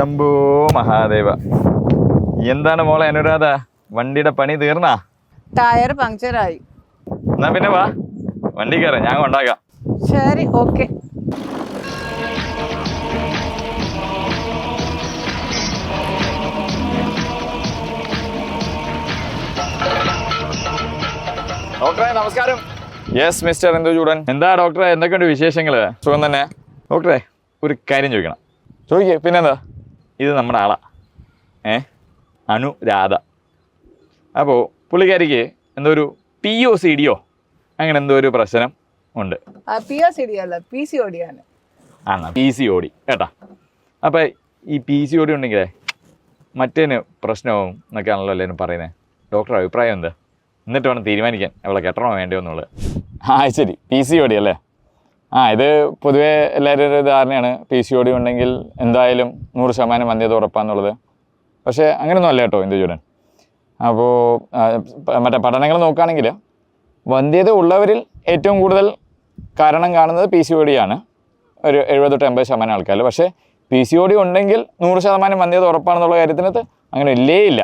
ശംഭോ മഹാദേവ. എന്താണ് മോളെ അനുരാധ, വണ്ടിയുടെ പണി തീർന്നാ? ടയർ പങ്ക്ചറായി. എന്നാ പിന്നെ വാ, വണ്ടി കയറാം, ഞാൻ കൊണ്ടാക്കാം. ശരി, ഓക്കെ. ഡോക്ടറെ നമസ്കാരം. Yes mister Induchoodan. എന്താ ഡോക്ടറെ, എന്തൊക്കെയുണ്ട് വിശേഷങ്ങള്? സുഖം തന്നെ. ഡോക്ടറെ ഒരു കാര്യം ചോദിക്കണം. ചോദിക്കേ, പിന്നെന്താ. ഇത് നമ്മുടെ ആളാ, അനുരാധ. അപ്പോൾ പുള്ളിക്കാരിക്ക് എന്തോ ഒരു POCDയോ അങ്ങനെ എന്തോ ഒരു പ്രശ്നം ഉണ്ട്. POCD അല്ല, PCOD ആണ്. PCOD കേട്ടാ. അപ്പം ഈ PCOD ഉണ്ടെങ്കിലേ മറ്റേന് പ്രശ്നമാവും എന്നൊക്കെയാണല്ലോ എല്ലാവരും പറയുന്നത്. ഡോക്ടർ അഭിപ്രായം എന്താ? എന്നിട്ട് വേണം തീരുമാനിക്കാൻ അവളെ കെട്ടണോ വേണ്ടയോ എന്നുള്ളത്. ശരി, PCOD അല്ലേ? ഇത് പൊതുവേ എല്ലാവരും ഒരു ധാരണയാണ്, PCOD ഉണ്ടെങ്കിൽ എന്തായാലും 100% വന്ധ്യത ഉറപ്പാന്നുള്ളത്. പക്ഷേ അങ്ങനെയൊന്നും അല്ല കേട്ടോ ഇന്ദുചൂടൻ. അപ്പോൾ മറ്റേ പഠനങ്ങൾ നോക്കുകയാണെങ്കിൽ വന്ധ്യത ഉള്ളവരിൽ ഏറ്റവും കൂടുതൽ കാരണം കാണുന്നത് PCOD ആണ്, ഒരു 70-80% ആൾക്കാർ. പക്ഷേ PCOD ഉണ്ടെങ്കിൽ 100% വന്ധ്യത ഉറപ്പാണെന്നുള്ള കാര്യത്തിനകത്ത് അങ്ങനെ ഇല്ല.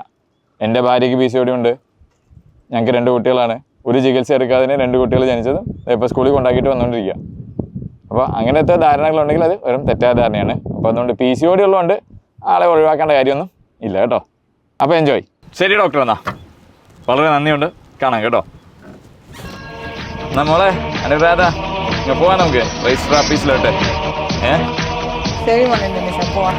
എൻ്റെ ഭാര്യയ്ക്ക് PCOD ഉണ്ട്, ഞങ്ങൾക്ക് 2 കുട്ടികളാണ്. ഒരു ചികിത്സ എടുക്കാതെ 2 കുട്ടികൾ ജനിച്ചത് ഇപ്പോൾ സ്കൂളിൽ കൊണ്ടാക്കിയിട്ട് വന്നുകൊണ്ടിരിക്കുക. അപ്പോൾ അങ്ങനത്തെ ധാരണകളുണ്ടെങ്കിൽ അത് വെറും തെറ്റായ ധാരണയാണ്. അപ്പോൾ അതുകൊണ്ട് PCOD ഉള്ളതുകൊണ്ട് ആളെ ഒഴിവാക്കേണ്ട കാര്യമൊന്നും ഇല്ല കേട്ടോ. അപ്പോൾ എൻജോയ്. ശരി ഡോക്ടർ, എന്നാ വളരെ നന്ദിയുണ്ട്, കാണാം കേട്ടോ. നമ്മളെ അനുരാധ ഇങ്ങനെ പോവാം, നമുക്ക് രജിസ്റ്റർ ഓഫീസിലോട്ട്. ശരി മോനെ, പോവാം.